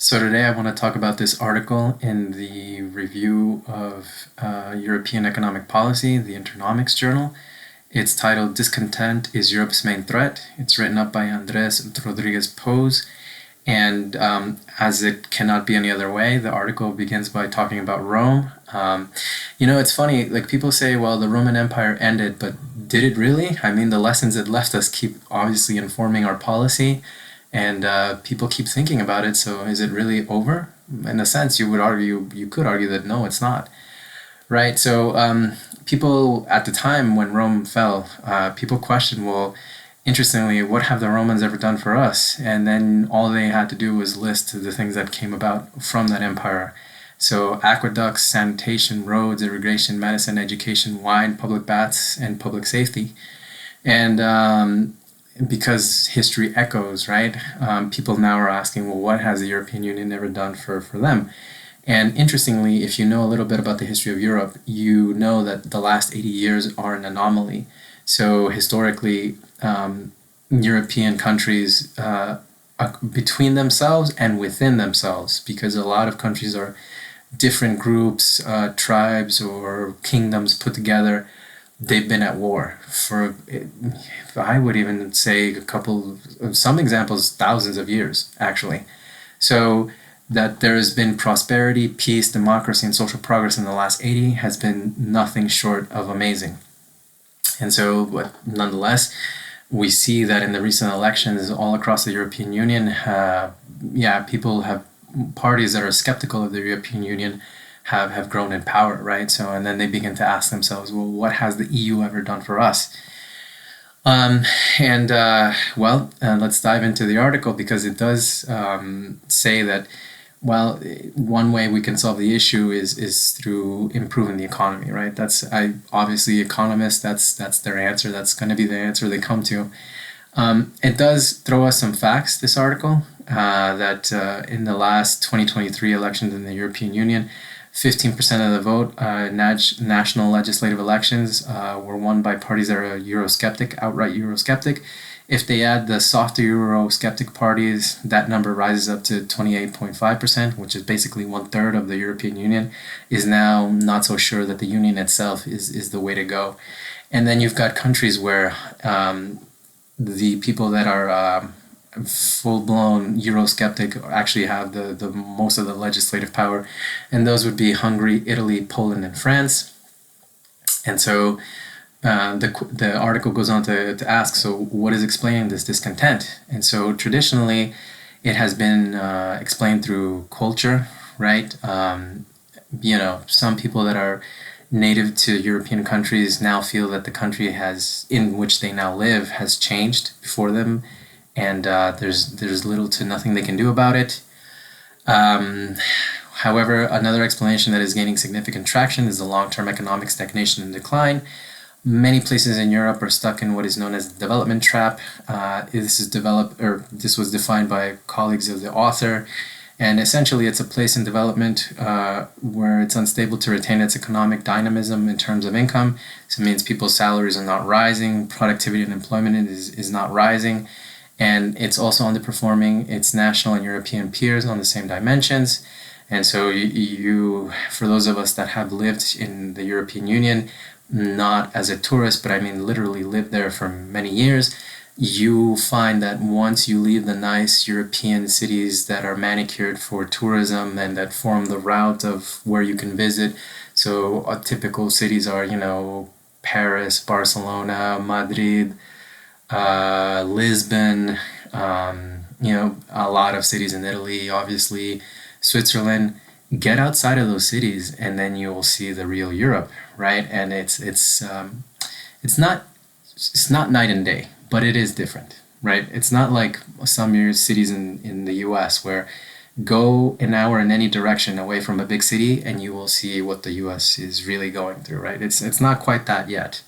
So today I want to talk about this article in the review of European Economic Policy, the Intereconomics journal. It's titled Discontent is Europe's Main Threat. It's written up by Andres Rodriguez Pose. And as it cannot be any other way, the article begins by talking about Rome. It's funny, like people say, well, the Roman Empire ended, but did it really? I mean, the lessons it left us keep obviously informing our policy. And people keep thinking about it. So is it really over? In a sense, you could argue that no, it's not. Right. So people at the time when Rome fell, people questioned, well, interestingly, what have the Romans ever done for us? And then all they had to do was list the things that came about from that empire. So aqueducts, sanitation, roads, irrigation, medicine, education, wine, public baths, and public safety. And because history echoes, right? People now are asking, well, what has the European Union ever done for them? And interestingly, if you know a little bit about the history of Europe, you know that the last 80 years are an anomaly. So historically, European countries, between themselves and within themselves, because a lot of countries are different groups, tribes, or kingdoms put together, they've been at war for, I would even say some examples, thousands of years, actually. So that there has been prosperity, peace, democracy, and social progress in the last 80 has been nothing short of amazing. And so, but nonetheless, we see that in the recent elections all across the European Union, people have parties that are skeptical of the European Union have grown in power, right? So, and then they begin to ask themselves, well, what has the EU ever done for us? Let's dive into the article because it does say that, well, one way we can solve the issue is through improving the economy, right? Obviously economists, that's their answer. That's going to be the answer they come to. It does throw us some facts, this article, that in the last 2023 elections in the European Union, 15% of the vote, national legislative elections, were won by parties that are Eurosceptic, outright Eurosceptic. If they add the softer Eurosceptic parties, that number rises up to 28.5%, which is basically 1/3 of the European Union, is now not so sure that the Union itself is the way to go. And then you've got countries where the people that are full-blown Eurosceptic actually have the most of the legislative power, and those would be Hungary, Italy, Poland, and France. And so the article goes on to ask, so what is explaining this discontent? And so traditionally, it has been explained through culture, right? Some people that are native to European countries now feel that the country in which they now live has changed before them, and there's little to nothing they can do about it. However, another explanation that is gaining significant traction is the long-term economic stagnation and decline. Many places in Europe are stuck in what is known as the development trap. This was defined by colleagues of the author, and essentially it's a place in development where it's unstable to retain its economic dynamism in terms of income. So it means people's salaries are not rising, productivity and employment is not rising, and it's also underperforming its national and European peers on the same dimensions. And so for those of us that have lived in the European Union, not as a tourist, but I mean literally lived there for many years, you find that once you leave the nice European cities that are manicured for tourism and that form the route of where you can visit, so typical cities are, Paris, Barcelona, Madrid, Lisbon, a lot of cities in Italy, obviously, Switzerland. Get outside of those cities, and then you will see the real Europe, right? And it's not night and day, but it is different, right? It's not like some cities in the U.S. where go an hour in any direction away from a big city, and you will see what the U.S. is really going through, right? It's not quite that yet.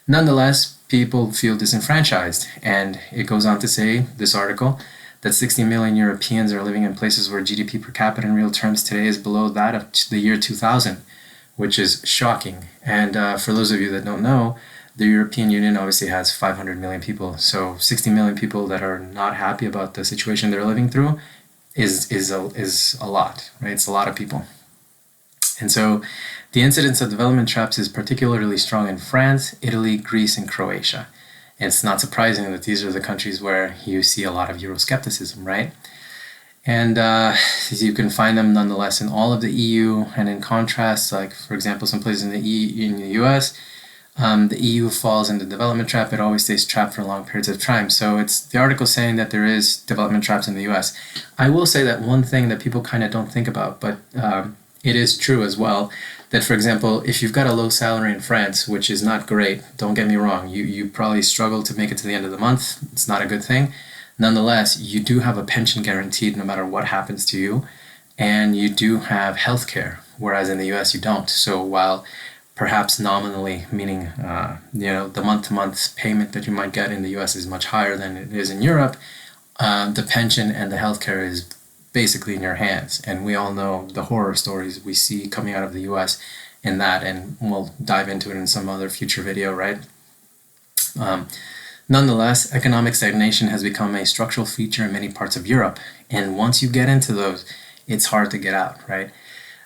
Nonetheless, people feel disenfranchised, and it goes on to say, this article, that 60 million Europeans are living in places where GDP per capita in real terms today is below that of the year 2000, which is shocking. And for those of you that don't know, the European Union obviously has 500 million people. So 60 million people that are not happy about the situation they're living through is a lot, right? It's a lot of people. And so the incidence of development traps is particularly strong in France, Italy, Greece, and Croatia. And it's not surprising that these are the countries where you see a lot of Euroscepticism, right? And you can find them nonetheless in all of the EU, and in contrast, like for example, some places in the US, the EU falls in the development trap. It always stays trapped for long periods of time. So it's the article saying that there is development traps in the US. I will say that one thing that people kind of don't think about, but it is true as well, that for example, if you've got a low salary in France, which is not great, don't get me wrong, you probably struggle to make it to the end of the month. It's not a good thing. Nonetheless, you do have a pension guaranteed no matter what happens to you, and you do have health care, whereas in the US you don't. So while perhaps nominally, meaning the month-to-month payment that you might get in the US is much higher than it is in Europe, the pension and the healthcare is basically in your hands. And we all know the horror stories we see coming out of the US in that, and we'll dive into it in some other future video, right? Nonetheless, economic stagnation has become a structural feature in many parts of Europe. And once you get into those, it's hard to get out, right?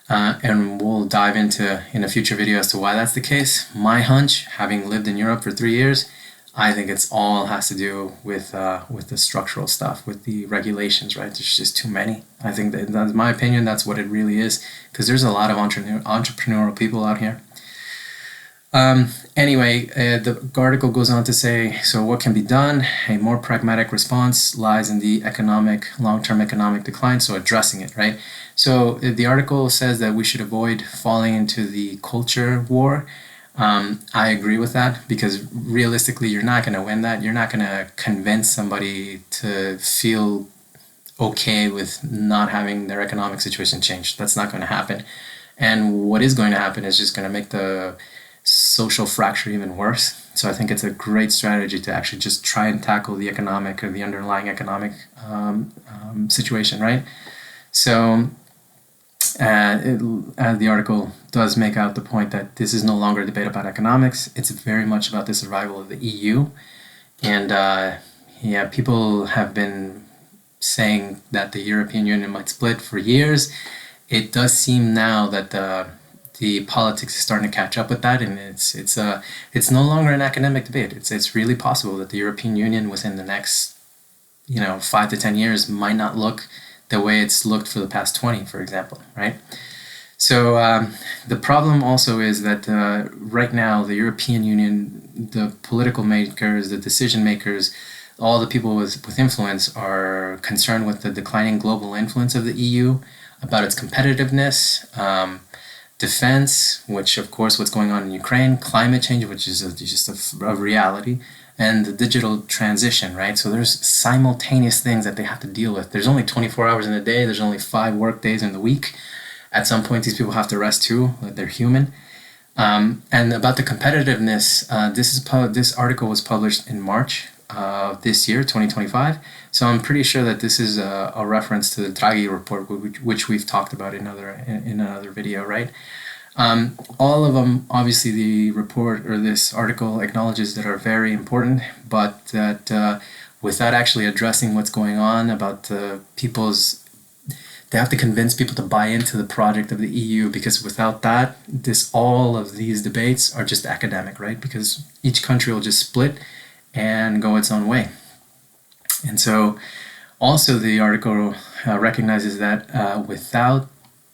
And we'll dive into in a future video as to why that's the case. My hunch, having lived in Europe for 3 years, I think it's all has to do with the structural stuff, with the regulations, right? There's just too many. I think that's my opinion. That's what it really is, because there's a lot of entrepreneurial people out here. Anyway, the article goes on to say, so what can be done? A more pragmatic response lies in the long-term economic decline, so addressing it, right? So the article says that we should avoid falling into the culture war. I agree with that, because realistically, you're not going to win that. You're not going to convince somebody to feel okay with not having their economic situation changed. That's not going to happen. And what is going to happen is just going to make the social fracture even worse. So I think it's a great strategy to actually just try and tackle the economic or the underlying economic situation, right? So the article does make out the point that this is no longer a debate about economics. It's very much about the survival of the EU. And people have been saying that the European Union might split for years. It does seem now that the politics is starting to catch up with that, and it's no longer an academic debate. It's really possible that the European Union within the next 5 to 10 years might not look the way it's looked for the past 20, for example, right? So the problem also is that right now the European Union, the political makers, the decision makers, all the people with influence are concerned with the declining global influence of the EU, about its competitiveness, defense, which of course what's going on in Ukraine, climate change, which is just a reality, and the digital transition, right? So there's simultaneous things that they have to deal with. There's only 24 hours in a day. There's only 5 work days in the week. At some point, these people have to rest too. They're human. And about the competitiveness, this article was published in March of this year, 2025. So I'm pretty sure that this is a reference to the Draghi report, which we've talked about in another video, right? All of them, obviously, the report or this article acknowledges that are very important, but that without actually addressing what's going on about they have to convince people to buy into the project of the EU, because without that, all of these debates are just academic, right? Because each country will just split and go its own way. And so also the article recognizes that without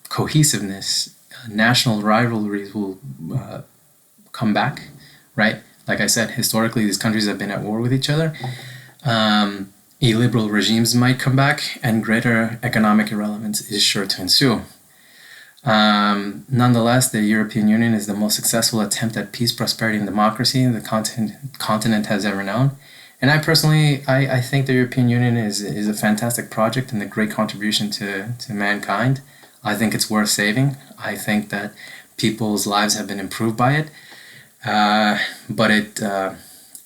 cohesiveness, national rivalries will come back, right? Like I said, historically, these countries have been at war with each other. Illiberal regimes might come back, and greater economic irrelevance is sure to ensue. Nonetheless, the European Union is the most successful attempt at peace, prosperity, and democracy the continent has ever known. And I personally, I think the European Union is a fantastic project and a great contribution to mankind. I think it's worth saving. I think that people's lives have been improved by it. But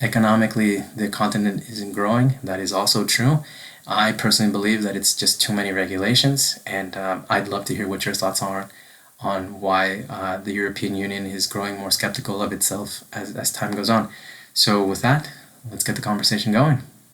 economically, the continent isn't growing. That is also true. I personally believe that it's just too many regulations, and I'd love to hear what your thoughts are on why the European Union is growing more skeptical of itself as time goes on. So with that, let's get the conversation going.